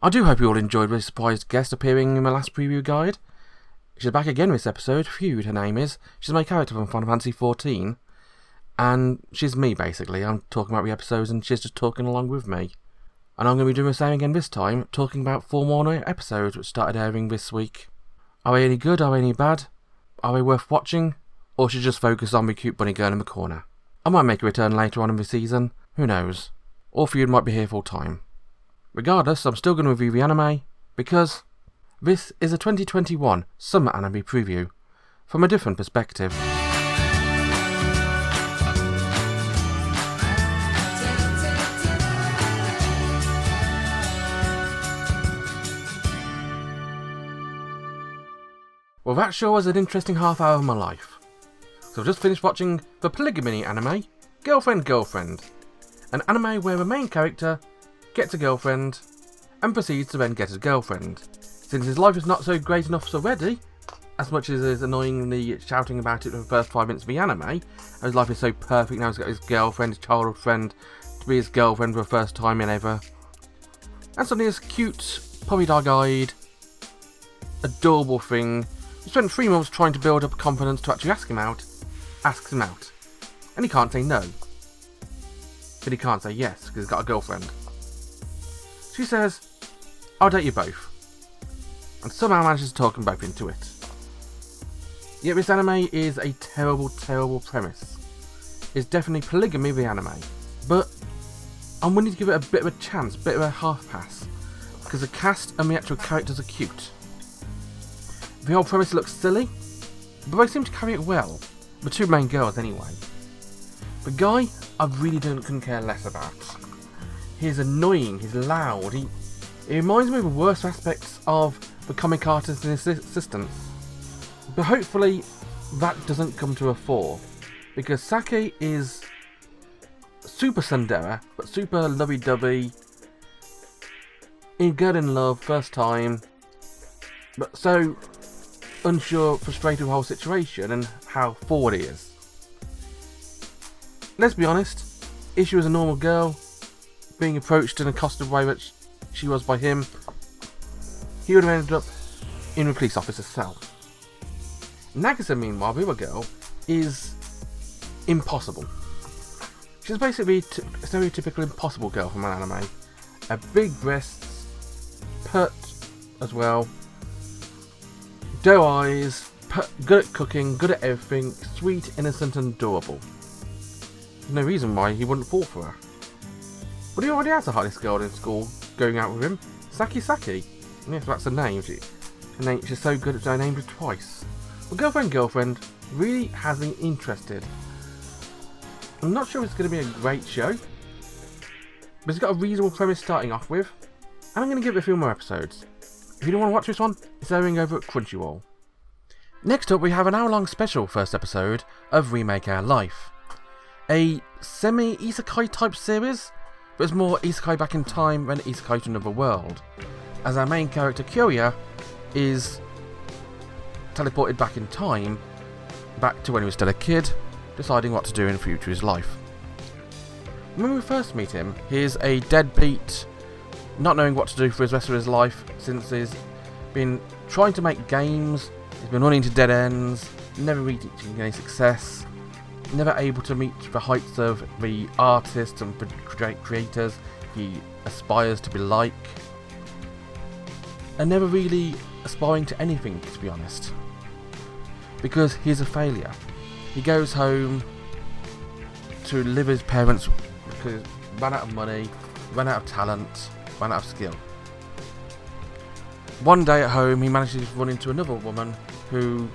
I do hope you all enjoyed the surprise guest appearing in my last preview guide. She's back again this episode, Pfeud her name is. She's my character from Final Fantasy XIV. And she's me basically. I'm talking about the episodes and she's just talking along with me. And I'm going to be doing the same again this time, talking about 4 more episodes which started airing this week. Are they any good? Are they any bad? Are they worth watching? Or should I just focus on the cute bunny girl in the corner? I might make a return later on in the season. Who knows? Or Pfeud might be here full time. Regardless, I'm still going to review the anime, because this is a 2021 summer anime preview, from a different perspective. Well, that sure was an interesting half hour of my life. So I've just finished watching the polygamy anime, Girlfriend Girlfriend, an anime where the main character gets a girlfriend and proceeds to then get a girlfriend. Since his life is not so great enough already, as much as is annoyingly shouting about it for the first 5 minutes of the anime, and his life is so perfect now he's got his girlfriend, his childhood friend, to be his girlfriend for the first time in ever. And suddenly this cute, puppy-dog-eyed, adorable thing, he spent 3 months trying to build up confidence to actually ask him out, asks him out. And he can't say no. But he can't say yes, because he's got a girlfriend. She says, I'll date you both. And somehow manages to talk them both into it. Yet this anime is a terrible, terrible premise. It's definitely polygamy, the anime. But I'm willing to give it a bit of a chance, a bit of a half pass. Because the cast and the actual characters are cute. The whole premise looks silly, but they seem to carry it well. The 2 main girls anyway. The guy, I really couldn't care less about. He's annoying, he's loud, he reminds me of the worst aspects of the comic artist and his assistants. But hopefully that doesn't come to a fore, because Saki is super tsundere, but super lovey-dovey, girl in love, first time, but so unsure, frustrated with the whole situation and how forward he is. Let's be honest, if she was a normal girl, being approached and accosted the way that she was by him, he would have ended up in a police officer's cell. Nagisa, meanwhile, the other girl, is impossible. She's basically a stereotypical impossible girl from an anime. Big breasts, pert as well, doe eyes, good at cooking, good at everything, sweet, innocent and adorable. There's no reason why he wouldn't fall for her. But he already has the hottest girl in school going out with him, Saki. Yes, that's her name. She's so good at I named her twice. But Girlfriend really has me interested. I'm not sure it's going to be a great show, but it's got a reasonable premise starting off with, and I'm going to give it a few more episodes. If you don't want to watch this one, it's airing over at Crunchyroll. Next up, we have an hour-long special first episode of Remake Our Life. A semi-isekai type series, but it's more isekai back in time than isekai to another world, as our main character Kyoya is teleported back in time, back to when he was still a kid, deciding what to do in the future of his life. When we first meet him, he is a deadbeat, not knowing what to do for the rest of his life, since he's been trying to make games, he's been running into dead ends, never reaching any success, never able to meet the heights of the artists and creators he aspires to be like, and never really aspiring to anything, to be honest, because he's a failure. He goes home to live with his parents because he ran out of money, ran out of talent, ran out of skill. One day at home he manages to run into another woman who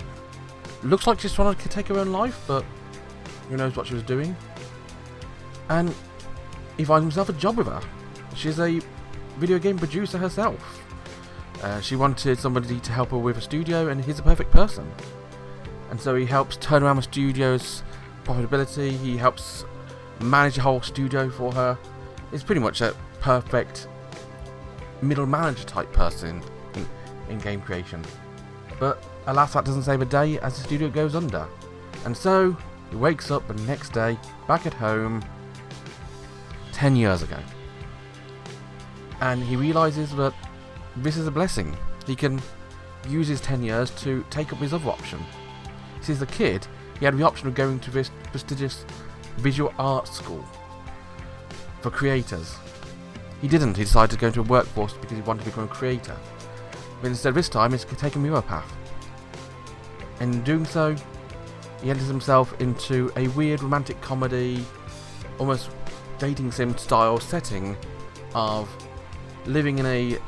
looks like she's trying to take her own life, but who knows what she was doing. And he finds himself a job with her. She's a video game producer herself. She wanted somebody to help her with a studio, and he's a perfect person. And so he helps turn around the studio's profitability, he helps manage the whole studio for her. He's pretty much a perfect middle manager type person in game creation. But alas, that doesn't save a day as the studio goes under. And so he wakes up the next day, back at home, 10 years ago. And he realises that this is a blessing. He can use his 10 years to take up his other option. See, as a kid, he had the option of going to this prestigious visual arts school for creators. He didn't. He decided to go into a workforce because he wanted to become a creator. But instead this time, he's taken the other path. And in doing so, he enters himself into a weird romantic comedy, almost dating sim style setting of living in a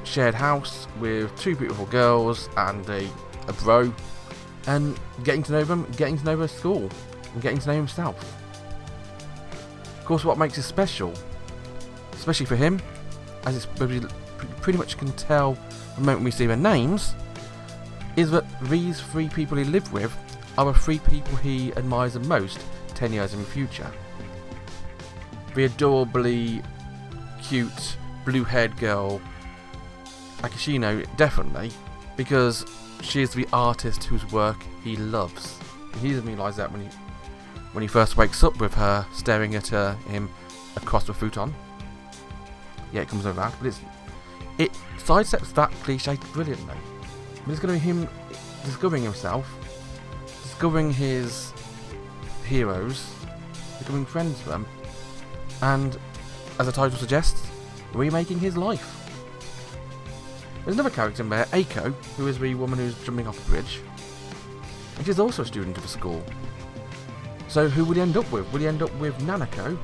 shared house with two beautiful girls and a bro, and getting to know them, getting to know their school, and getting to know himself. Of course, what makes it special, especially for him, as it's pretty much can tell the moment we see their names, is that these three people he lived with are the three people he admires the most 10 years in the future. The adorably cute blue-haired girl, Akishino, definitely, because she is the artist whose work he loves. And he doesn't realise that when he first wakes up with her staring at him across the futon. Yeah, it comes over that, but it sidesteps that cliche brilliantly. But it's going to be him discovering himself, discovering his heroes, becoming friends with them, and, as the title suggests, remaking his life. There's another character in there, Eiko, who is the woman who's jumping off the bridge, and she's also a student of the school. So who would he end up with? Would he end up with Nanako,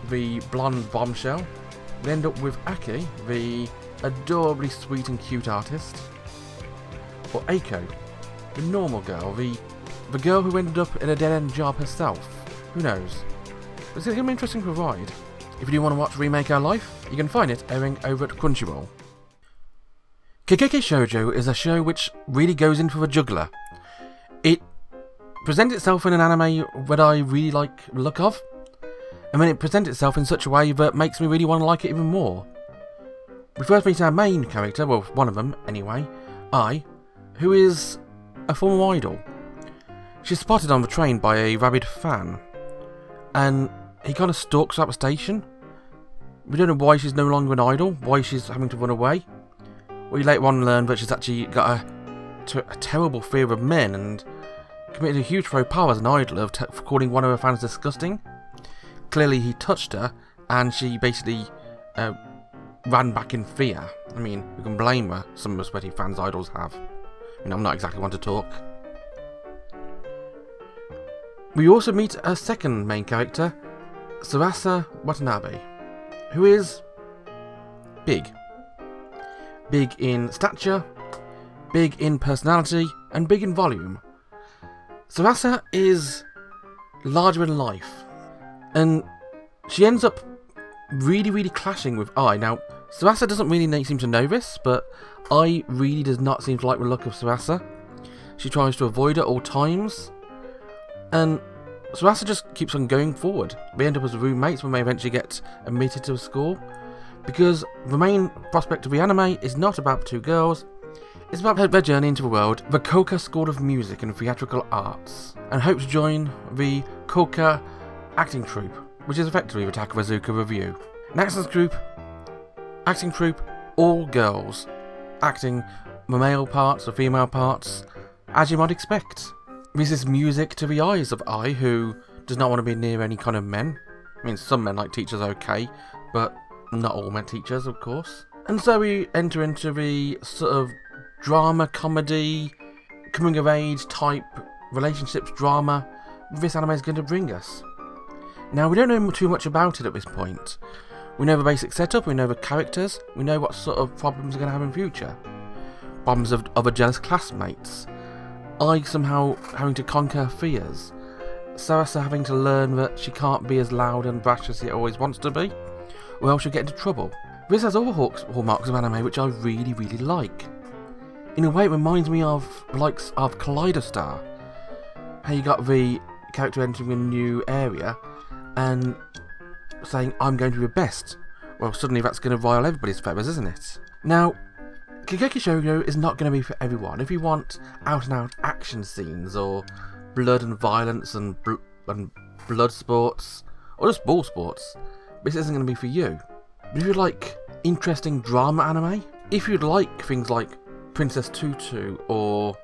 the blonde bombshell? Would he end up with Aki, the adorably sweet and cute artist? Or Eiko, the normal girl, the girl who ended up in a dead-end job herself? Who knows? But it's going to be interesting for a ride. If you do want to watch Remake Our Life, you can find it airing over at Crunchyroll. Kageki Shoujo is a show which really goes into the juggler. It presents itself in an anime that I really like the look of, and then it presents itself in such a way that makes me really want to like it even more. We first meet our main character, well, one of them anyway, Ai, who is a former idol. She's spotted on the train by a rabid fan, and he kind of stalks her at the station. We don't know why she's no longer an idol, why she's having to run away. We later on learn that she's actually got a terrible fear of men and committed a huge faux pas as an idol of calling one of her fans disgusting. Clearly he touched her, and she basically ran back in fear. I mean, we can blame her, some of the sweaty fans idols have. I mean, I'm not exactly one to talk. We also meet a second main character, Sarasa Watanabe, who is big. Big in stature, big in personality, and big in volume. Sarasa is larger in life, and she ends up really clashing with Ai. Now, Sarasa doesn't really seem to know this, but Ai really does not seem to like the look of Sarasa. She tries to avoid her at all times, and Sarasa just keeps on going forward. They end up as roommates when they eventually get admitted to a school, because the main prospect of the anime is not about two girls, it's about their journey into the world, the Koka School of Music and Theatrical Arts, and hope to join the Koka acting troupe, which is effectively the Takabazuka Review. An acting troupe, all girls, acting the male parts or female parts, as you might expect. This is music to the eyes of Ai, who does not want to be near any kind of men. I mean, some men like teachers okay, but not all men teachers, of course. And so we enter into the sort of drama, comedy, coming of age type relationships drama this anime is going to bring us. Now, we don't know too much about it at this point. We know the basic setup, we know the characters, we know what sort of problems are going to have in future. Problems of other jealous classmates, Ai somehow having to conquer her fears, Sarasa having to learn that she can't be as loud and brash as she always wants to be, or else she'll get into trouble. This has all hallmarks of anime which I really like. In a way, it reminds me of the likes of Kaleidostar. How you got the character entering a new area and saying, I'm going to be the best. Well, suddenly that's going to rile everybody's feathers, isn't it? Now, Kageki Shoujo is not going to be for everyone. If you want out-and-out action scenes, or blood and violence and blood sports, or just ball sports, this isn't going to be for you. If you like interesting drama anime, if you'd like things like Princess Tutu, or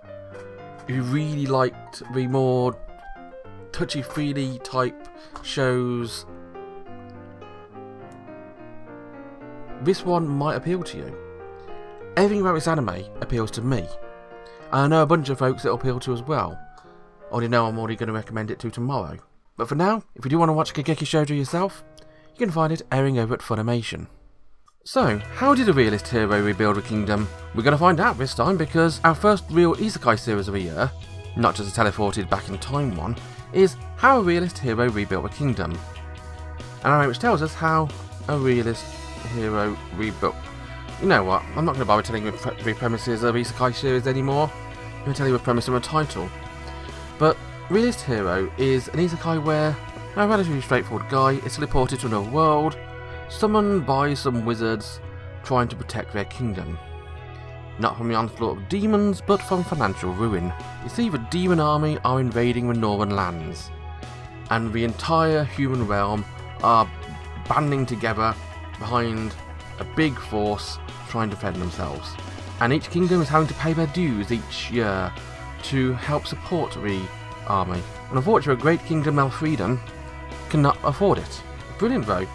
if you really liked the more touchy-feely type shows, this one might appeal to you. Everything about this anime appeals to me. And I know a bunch of folks it'll appeal to as well. I already know I'm already going to recommend it to tomorrow. But for now, if you do want to watch Kageki Shoujo yourself, you can find it airing over at Funimation. So, how did a realist hero rebuild a kingdom? We're going to find out this time, because our first real isekai series of the year, not just a teleported back in time one, is How a Realist Hero Rebuilt a Kingdom. An anime which tells us how a realist hero rebuilt. You know what, I'm not going to bother telling you the premises of isekai series anymore. I'm going to tell you the premise of a title. But Realist Hero is an isekai where a relatively straightforward guy is teleported to another world, summoned by some wizards trying to protect their kingdom. Not from the onslaught of demons, but from financial ruin. You see, the demon army are invading the northern lands, and the entire human realm are banding together behind a big force trying to defend themselves. And each kingdom is having to pay their dues each year to help support the army. And unfortunately, a great kingdom, Elfrieden, cannot afford it. Brilliant though.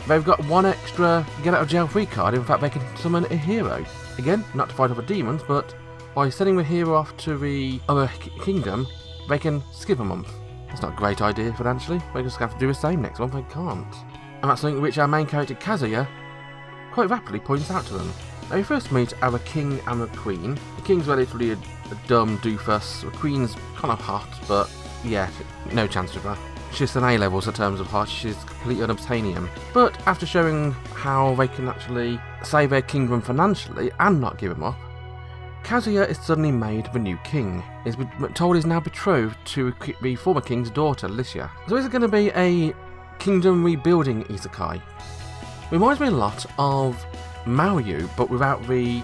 They've got one extra get out of jail free card. In fact, they can summon a hero. Again, not to fight off the demons, but by sending the hero off to the other kingdom, they can skip a month. That's not a great idea financially. They just have to do the same next month. They can't. And that's something which our main character Kazuya quite rapidly points out to them. Now we first meet our king and the queen. The king's relatively a dumb doofus. The queen's kind of hot, but yeah, no chance with her. She's an A-levels in terms of hot. She's completely unobtainium. But after showing how they can actually save their kingdom financially and not give him up, Kazuya is suddenly made the new king. He's told he's now betrothed to the former king's daughter, Licia. So is it going to be a kingdom rebuilding isekai? Reminds me a lot of Mario, but without the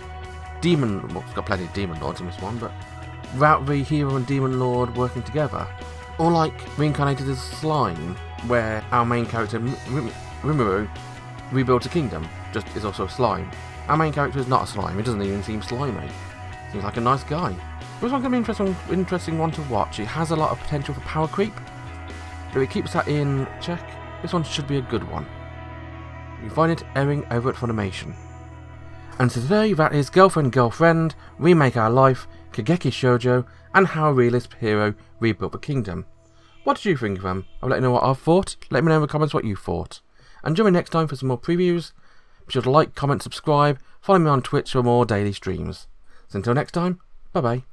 demon. Well, it's got plenty of demon lords in this one, but without the hero and demon lord working together. Or like reincarnated as slime, where our main character Rimuru rebuilds a kingdom, just is also a slime. Our main character is not a slime. He doesn't even seem slimy. Seems like a nice guy. This one's going to be an interesting one to watch. It has a lot of potential for power creep. If it keeps that in check, this one should be a good one. You can find it airing over at Funimation. And so today, that is Girlfriend, Remake Our Life, Kageki Shoujo, and How a Realist Hero Rebuilt the Kingdom. What did you think of them? I'll let you know what I've thought. Let me know in the comments what you thought. And join me next time for some more previews. Be sure to like, comment, subscribe, follow me on Twitch for more daily streams. So until next time, bye bye.